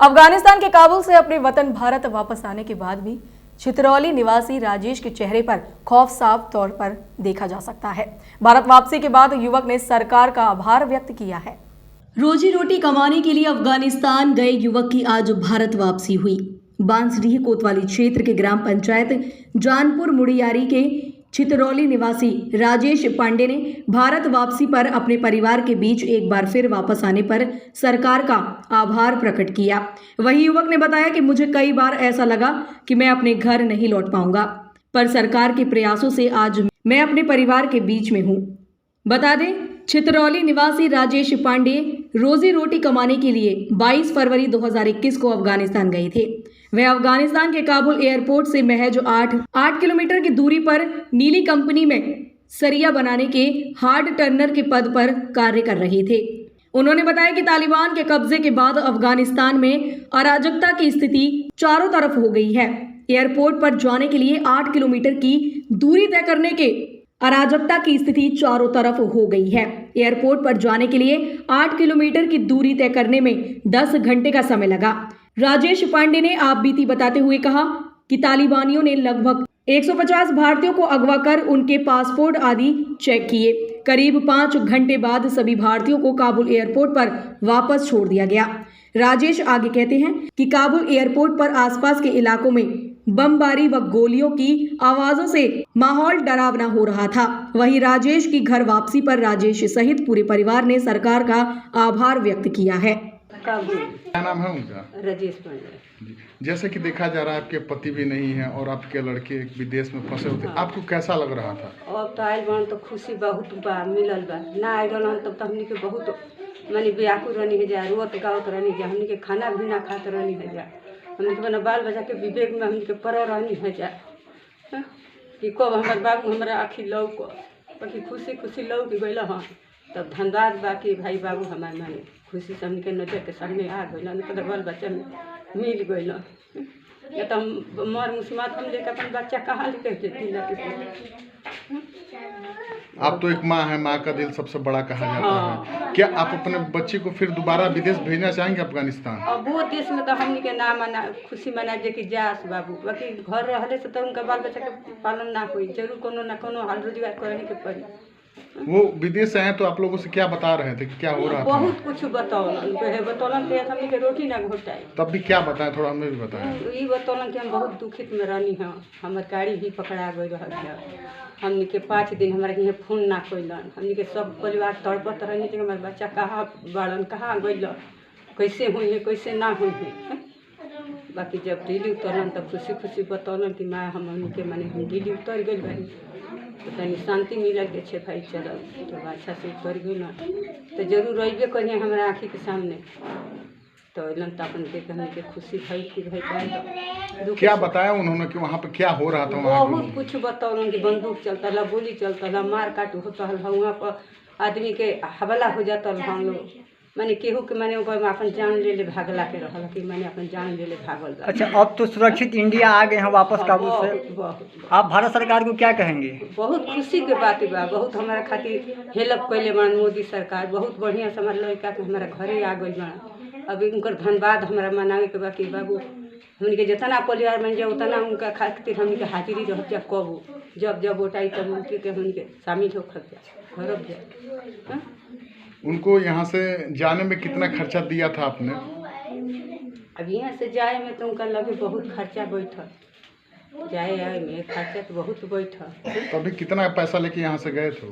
अफगानिस्तान के काबुल से अपने वतन भारत वापस आने के बाद भी छितरौली निवासी राजेश के चेहरे पर खौफ साफ तौर पर देखा जा सकता है। भारत वापसी के बाद युवक ने सरकार का आभार व्यक्त किया है। रोजी रोटी कमाने के लिए अफगानिस्तान गए युवक की आज भारत वापसी हुई। बांसडीह कोतवाली क्षेत्र के ग्राम पंचायत जानपुर मुड़ियारी के छितरौली निवासी राजेश पांडे ने भारत वापसी पर अपने परिवार के बीच एक बार फिर वापस आने पर सरकार का आभार प्रकट किया। वही युवक ने बताया कि मुझे कई बार ऐसा लगा कि मैं अपने घर नहीं लौट पाऊंगा, पर सरकार के प्रयासों से आज मैं अपने परिवार के बीच में हूं। बता दें, छितरौली निवासी राजेश पांडे रोजी रोटी कमाने के लिए 22 फरवरी 2021 को अफगानिस्तान गए थे। वह अफगानिस्तान के काबुल एयरपोर्ट से महज 8 किलोमीटर की दूरी पर नीली कंपनी में सरिया बनाने के हार्ड टर्नर के पद पर कार्य कर रहे थे। उन्होंने बताया कि तालिबान के कब्जे के बाद अफगानिस्तान में अराजकता की स्थिति चारों तरफ हो गई है। एयरपोर्ट पर जाने के लिए 8 किलोमीटर की दूरी तय करने के अराजकता की स्थिति चारों तरफ हो गई है। एयरपोर्ट पर जाने के लिए 8 किलोमीटर की दूरी तय करने में 10 घंटे का समय लगा। राजेश पांडे ने आप बीती बताते हुए कहा कि तालिबानियों ने लगभग 150 भारतीयों को अगवा कर उनके पासपोर्ट आदि चेक किए। करीब 5 घंटे बाद सभी भारतीयों को काबुल एयरपोर्ट पर वापस छोड़ दिया गया। राजेश आगे कहते हैं कि काबुल एयरपोर्ट पर आसपास के इलाकों में बमबारी व गोलियों की आवाजों से माहौल डरावना हो रहा था। वहीं राजेश की घर वापसी पर राजेश सहित पूरे परिवार ने सरकार का आभार व्यक्त किया है। क्या नाम है उनका? राजेश पांडे। जैसे कि देखा जा रहा है आपके पति भी नहीं है और आपके लड़के विदेश में फंसे होते, आपको कैसा लग रहा था? अब तो आयल बन तो खुशी बहुत बा मिलल बा, ना आयल रहन तब तो हमनी के बहुत मानी व्याकुल रहनी है जा, रोत गावत रहनी जा, हमनी के खाना भी ना खात रहनी है जा, हमनी के बना बाल बच्चा के विवेक में हमनी के पर रहनी है जा कि कब हमार बाबू हमारा आखिर लौक बाकी खुशी खुशी लौक गइल। हाँ तब धन्यवाद बाकी भाई बाबू हमारे माने खुशी से हमनी के नजर के सामने आ गइल, तो बाल बच्चा में मिल गइल। या तो मर मुसमात हम लेकर अपन बच्चा कहाँ लेके जेती ना के। आप तो एक माँ है, माँ का दिल सबसे बड़ा कहा जाता है। क्या आप अपने बच्चे को फिर दोबारा विदेश भेजना चाहेंगे अफगानिस्तान? अब वो देश में तो हमनी के ना मना खुशी मना जे कि जास बाबू, बाकी घर रहले से तो उनका बाल बच्चा के पालन ना होई, जरूर कोनो ना कोनो हाल रोजगार करे के पड़ी। वो विदेश से आए तो आप लोगों से क्या बता रहे थे, क्या हो रहा था? बहुत कुछ बतौलन थे हमनी के रोटी ना घोटाई। तब भी क्या बताएं, थोड़ा हमें भी बताएं। ई बतौलन कि हम बहुत दुखित में रहनी है, हमार गाड़ी भी पकड़ा गई रहल है, हमनी के 5 दिन हमारे यहाँ फोन ना कइलन, हमनी के सब परिवार तड़पत रहनी कि हमारे बच्चा कहाँ बाड़न, कहाँ गइल, कैसे हुई है कैसे ना हुई है। बाकी जब दिल्ली उतरलन तब खुशी खुशी बतौलन कि माँ हमनी के माने हम दिल्ली उतर गइल बानी, तो तनी शांति मिलल के छे भाई चलल, जब अच्छा से उतर गइल तो जरूर अइबे करिए हमारा आँखी के सामने, तो अइलन तो अपन देख हमनी के खुशी भई कि भाई क्या बताया उन्होंने कि वहाँ पे क्या हो रहा था? बहुत कुछ बतौलन कि बंदूक चलता ला, गोली चलता ला, मार काट होता है, वहाँ पर आदमी के हमला हो जाता है। हम लोग माने केहू के माने ऊपर अपन जान ले भागला के रहल कि माने अपन जान ले भागल। अच्छा, अब तो सुरक्षित इंडिया आ गए हैं वापस काबुल से, आप भारत सरकार को क्या कहेंगे? बहुत खुशी के बात बा, बहुत हमारा खातिर हेल्प कैले बन मोदी सरकार, बहुत बढ़िया से हमारे लड़का के हमारा घरे आ गई बा। अभी उनकर धन्यवाद हमारा मनावे के बाकी बाबू हमने के जितना परिवार बन जाए उतना उनका खातिर हमने के हाजिरी रह जा, कबू जब जब वोटाई तब उनके के हमने के शामिल हो खा घर जा। उनको यहाँ से जाने में कितना खर्चा दिया था आपने? अब यहाँ से जाए में तो उनका लगे बहुत खर्चा बैठा, जाए आए में खर्चा तो बहुत बैठा। तो अभी कितना पैसा लेके यहाँ से गए थे?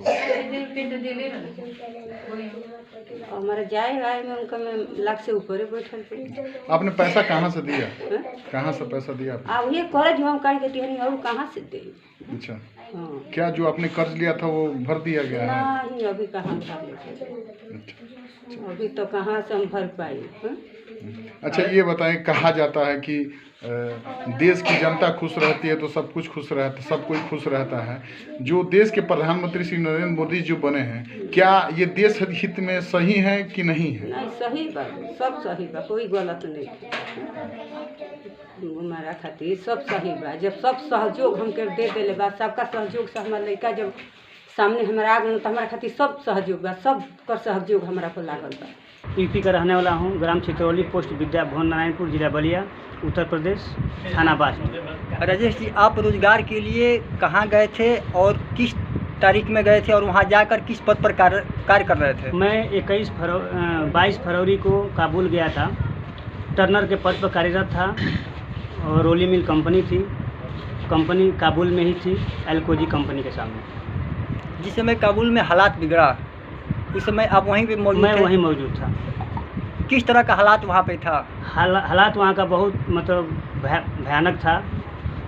हमारा जाए आए में उनका में लाख से ऊपर बैठल पड़ी। आपने पैसा कहाँ से दिया? कहाँ से पैसा दिया आपने? अब ये कर्ज हम काट के दिहनी और कहाँ से दे? अच्छा, क्या जो आपने कर्ज लिया था वो भर दिया गया है? नहीं, अभी कहाँ भर लेते, अभी तो कहाँ से हम भर पाए। अच्छा, ये बताएं, कहा जाता है कि देश की जनता खुश रहती है तो सब कुछ खुश रहता, सब कोई खुश रहता है। जो देश के प्रधानमंत्री श्री नरेंद्र मोदी जो बने हैं, क्या ये देश हित में सही है कि नहीं है? नहीं, सही बा, सब सही बा, कोई गलत नहीं। हमारा खातिर सब सही बा, जब सब सहयोग हमके दे दिले बा, सबका सहयोग से हमारा लड़का जब सामने हमारा आ गए तो हमारा खातिर सब सहयोग बा, सब कर सहयोग हमारा को लागल बा। यूपी का रहने वाला हूँ। ग्राम चित्रौली, पोस्ट विद्या भवन, नारायणपुर, जिला बलिया, उत्तर प्रदेश, थाना बास्ट। राजेश जी, आप रोजगार के लिए कहाँ गए थे और किस तारीख में गए थे और वहाँ जाकर किस पद पर कार्य कर रहे थे? मैं 22 फरवरी को काबुल गया था। टर्नर के पद पर कार्यरत था और रोली मिल कंपनी थी। कंपनी काबुल में ही थी, एलकोजी कंपनी के सामने। जिस समय काबुल में हालात बिगड़ा, उस समय आप वहीं पे मौजूद थे? मैं वहीं मौजूद था। किस तरह का हालात वहाँ पे था? हालात वहाँ का बहुत मतलब भयानक था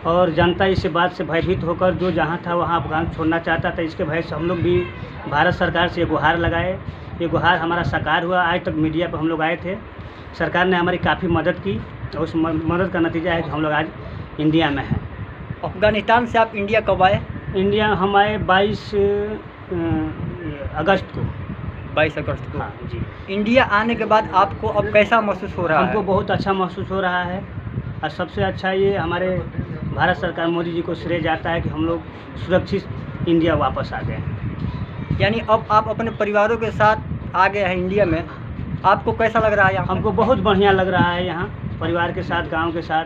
और जनता इस बात से भयभीत होकर जो जहाँ था वहाँ अफगान छोड़ना चाहता था। इसके भय से हम लोग भी भारत सरकार से ये गुहार लगाए। ये गुहार हमारा साकार हुआ। आज तक मीडिया पर हम लोग आए थे, सरकार ने हमारी काफ़ी मदद की और उस मदद का नतीजा है कि हम लोग आज इंडिया में हैं। अफगानिस्तान से आप इंडिया कब आए? इंडिया हम आए 22 अगस्त को। 22 अगस्त को। हाँ जी। इंडिया आने के बाद आपको अब कैसा महसूस हो रहा है? हमको बहुत अच्छा महसूस हो रहा है और सबसे अच्छा ये हमारे भारत सरकार मोदी जी को श्रेय जाता है कि हम लोग सुरक्षित इंडिया वापस आ गए हैं। यानी अब आप अपने परिवारों के साथ आ गए हैं इंडिया में, आपको कैसा लग रहा है यहाँ? हमको बहुत बढ़िया लग रहा है यहाँ, परिवार के साथ, गांव के साथ,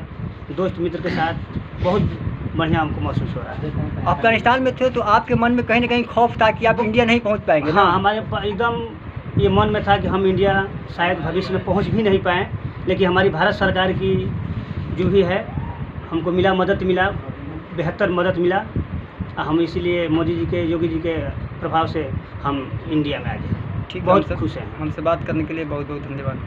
दोस्त मित्र के साथ बहुत बढ़िया हमको महसूस हो रहा है। अफगानिस्तान में थे तो आपके मन में कहीं ना कहीं खौफ था कि आप इंडिया नहीं पहुँच पाएंगे? हाँ, हमारे एकदम ये मन में था कि हम इंडिया शायद भविष्य में पहुँच भी नहीं पाएँ, लेकिन हमारी भारत सरकार की जो भी है हमको मिला, मदद मिला, बेहतर मदद मिला। हम इसीलिए मोदी जी के, योगी जी के प्रभाव से हम इंडिया में आ गए। ठीक, बहुत खुश हैं। हमसे बात करने के लिए बहुत बहुत धन्यवाद।